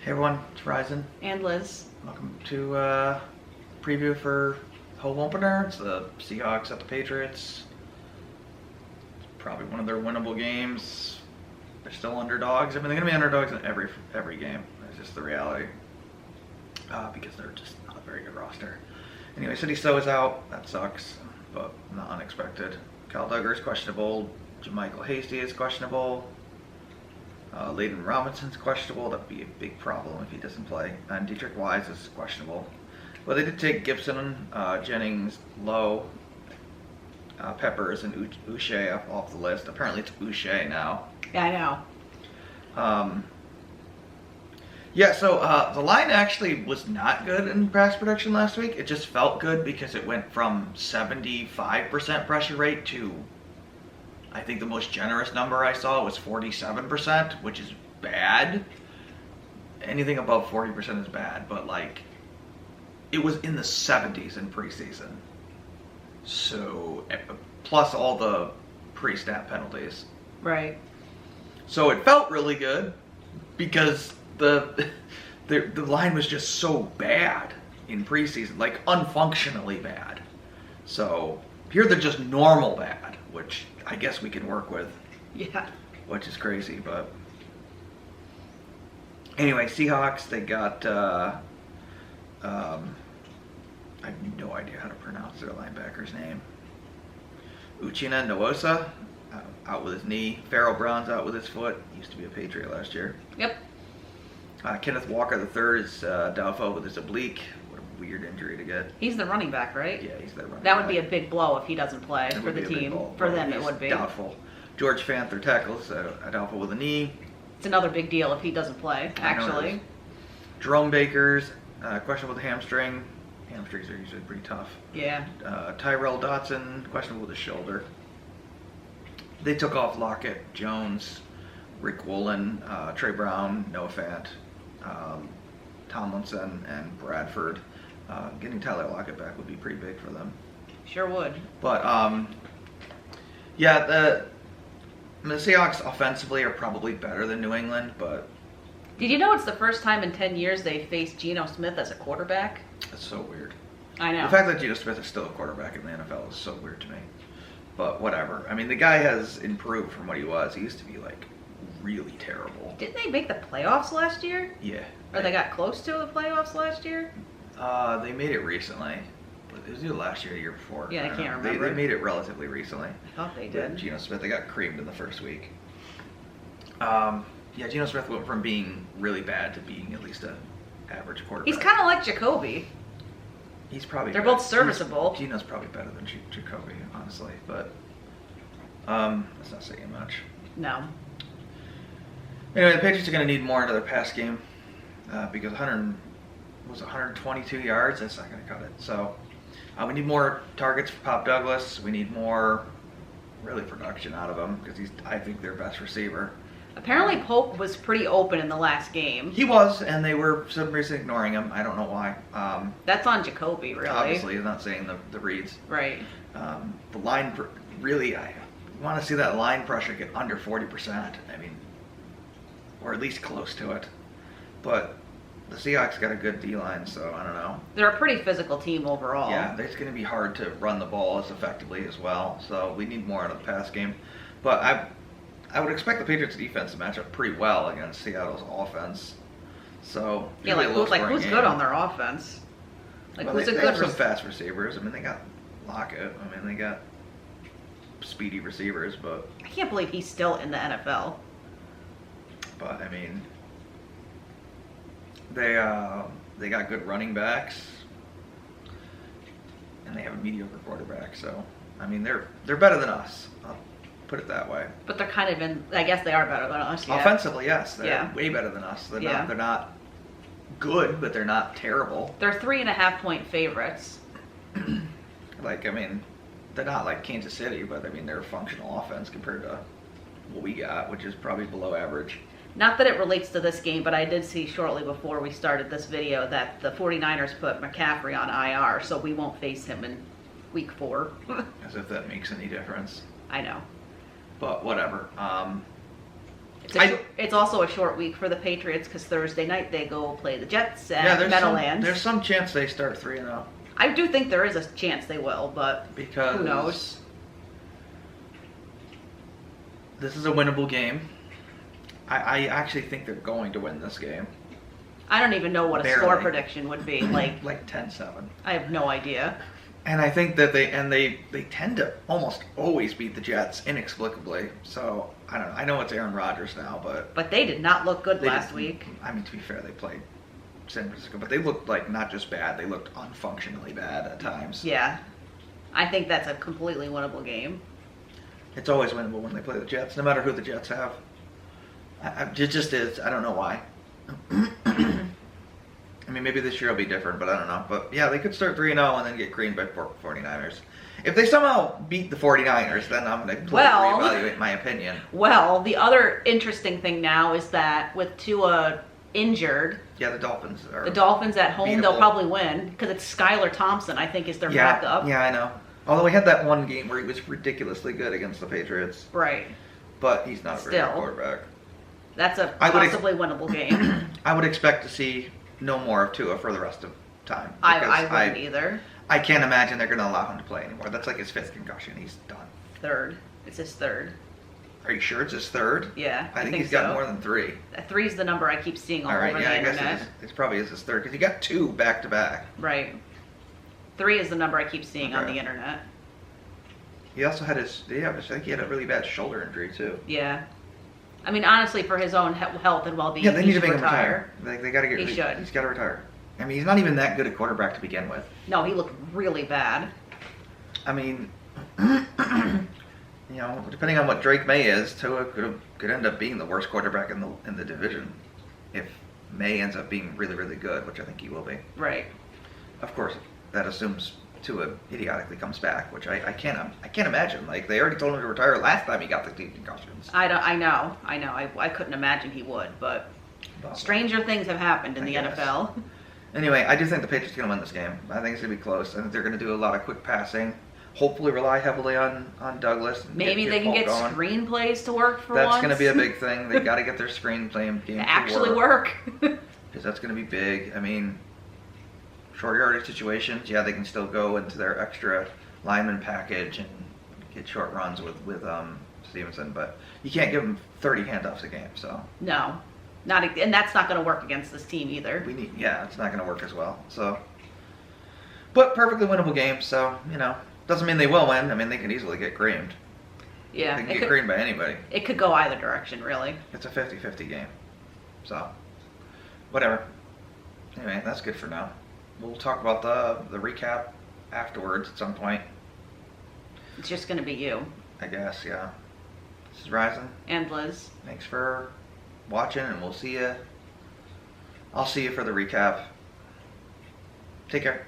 Hey everyone, it's Ryzen. And Liz. Welcome to preview for home opener. It's the Seahawks at the Patriots. It's probably one of their winnable games. They're still underdogs. I mean, they're going to be underdogs in every game. That's just the reality. Because they're just not a very good roster. Anyway, City So is out. That sucks, but not unexpected. Kyle Duggar's questionable. Jermichael Hasty is questionable. Layden Robinson's questionable. That'd be a big problem if he doesn't play. And Dietrich Wise is questionable. Well, they did take Gibson, Jennings, Lowe, Peppers, and Uche off the list. Apparently it's Uche now. Yeah, I know. Yeah, so the line actually was not good in pass protection last week. It just felt good because it went from 75% pressure rate to, I think the most generous number I saw was 47%, which is bad. Anything above 40% is bad, but like, it was in the 70s in preseason. So, plus all the pre-snap penalties. Right. So it felt really good because the line was just so bad in preseason, like unfunctionally bad. So here they're just normal bad, which I guess we can work with. Yeah. Which is crazy, but anyway, Seahawks, they got I have no idea how to pronounce their linebacker's name. Uchenna Nwosu out with his knee. Farrell Brown's out with his foot. He used to be a Patriot last year. Yep. Kenneth Walker III is doubtful with his oblique. What a weird injury to get. He's the running back, right? Yeah, he's the running back. That would be a big blow if he doesn't play That for would the be a big team. blow. For Well, them, it he's would be. doubtful. George Fanther tackles doubtful with a knee. It's another big deal if he doesn't play, I know it actually. is. Jerome Baker's questionable with a hamstring. Hamstrings are usually pretty tough. Yeah. Tyrell Dotson, questionable with his shoulder. They took off Lockett, Jones, Rick Woolen, Trey Brown, Noah Fant, Tomlinson, and Bradford. Getting Tyler Lockett back would be pretty big for them. Sure would. But, yeah, the Seahawks offensively are probably better than New England, but Did you know it's the first time in 10 years they faced Geno Smith as a quarterback? it's so weird. I know. The fact that Geno Smith is still a quarterback in the NFL is so weird to me. But whatever. I mean, the guy has improved from what he was. He used to be, like, really terrible. Didn't they make the playoffs last year? Yeah. Or they got close to the playoffs last year? They made it recently. But it was either last year or the year before. Yeah, I don't can't know. remember. They made it relatively recently. I thought they But did. Geno Smith, they got creamed in the first week. Yeah, Geno Smith went from being really bad to being at least an average quarterback. He's kind of like Jacoby. He's probably They're both serviceable. Geno's probably better than Jacoby, honestly, but that's not saying much. No. Anyway, the Patriots are going to need more into their pass game because 122 yards. That's not going to cut it. So we need more targets for Pop Douglas. We need more really production out of him because he's, I think, their best receiver. Apparently Pope was pretty open in the last game. He was, and they were for some reason ignoring him. I don't know why. That's on Jacoby, really. Obviously, he's not saying the reads. Right. The line, really, I want to see that line pressure get under 40%. I mean, or at least close to it. But the Seahawks got a good D-line, so I don't know. They're a pretty physical team overall. Yeah, it's going to be hard to run the ball as effectively as well. So we need more out of the pass game. But I would expect the Patriots defense to match up pretty well against Seattle's offense. So Yeah, who's good on their offense? Like well, who's they a good have some fast receivers. I mean, they got Lockett. I mean, they got speedy receivers, but I can't believe he's still in the NFL. I mean, they got good running backs, and they have a mediocre quarterback. So I mean, they're better than us. I'll put it that way. But they're kind of in. I guess they are better than us. Yeah. Offensively, yes, they're Yeah. way better than us. They're Yeah. not good, but they're not terrible. They're 3.5-point favorites. Like, I mean, they're not like Kansas City, but I mean, they're a functional offense compared to what we got, which is probably below average. Not that it relates to this game, but I did see shortly before we started this video that the 49ers put McCaffrey on IR, so we won't face him in week 4. As if that makes any difference. I know. But whatever. It's also a short week for the Patriots because Thursday night they go play the Jets at Meadowlands. There's some chance they start 3-0. I do think there is a chance they will, but because who knows? This is a winnable game. I actually think they're going to win this game. I don't even know what a score prediction would be. Like 10-7. I have no idea. And I think that they tend to almost always beat the Jets inexplicably. So I don't know. I know it's Aaron Rodgers now, but they did not look good last week. I mean, to be fair, they played San Francisco, but they looked like not just bad; they looked unfunctionally bad at times. Yeah, I think that's a completely winnable game. It's always winnable when they play the Jets, no matter who the Jets have. It just is. I don't know why. I mean, maybe this year will be different, but I don't know. But yeah, they could start 3-0 and then get creamed by 49ers. If they somehow beat the 49ers, then I'm going to reevaluate my opinion. Well, the other interesting thing now is that with Tua injured, yeah, the Dolphins at home, they'll probably win because it's Skylar Thompson, I think, is their backup. Yeah, I know. Although we had that one game where he was ridiculously good against the Patriots. Right. But he's not a very good quarterback. That's a possibly winnable game. I would expect to see no more of Tua for the rest of time. I wouldn't either. I can't imagine they're going to allow him to play anymore. That's like his 5th concussion. He's done. Third. It's his 3rd. Are you sure it's his 3rd? Yeah, I think he's got more than 3. 3 is the number I keep seeing all over the internet. I guess it probably is his 3rd because he got 2 back to back. Right. 3 is the number I keep seeing on the internet. He also had I think he had a really bad shoulder injury too. Yeah. I mean, honestly, for his own health and well-being, they need to make retire. him retire. They got to get. He should. He's got to retire. I mean, he's not even that good a quarterback to begin with. No, he looked really bad. I mean, depending on what Drake May is, Tua could end up being the worst quarterback in the division if May ends up being really, really good, which I think he will be. Right. Of course, that assumes Tua idiotically comes back, which I can't imagine. Like, they already told him to retire last time he got the 2 concussions. I know. I couldn't imagine he would, but stranger things have happened in the NFL. Anyway, I do think the Patriots are going to win this game. I think it's going to be close. I think they're going to do a lot of quick passing. Hopefully rely heavily on Douglas. Maybe they can get screenplays to work for once. That's once. going to be a big thing. They got to get their screenplay game to actually work. Because that's going to be big. I mean, short yardage situations, yeah, they can still go into their extra lineman package and get short runs with Stevenson, but you can't give them 30 handoffs a game. So no. And that's not going to work against this team either. It's not going to work as well. So, but perfectly winnable game. So doesn't mean they will win. I mean, they can easily get creamed. Yeah, they can get creamed by anybody. It could go either direction, really. It's a 50-50 game. So, whatever. Anyway, that's good for now. We'll talk about the recap afterwards at some point. It's just going to be you. I guess, yeah. This is Ryzen. And Liz. Thanks for watching, and we'll see you. I'll see you for the recap. Take care.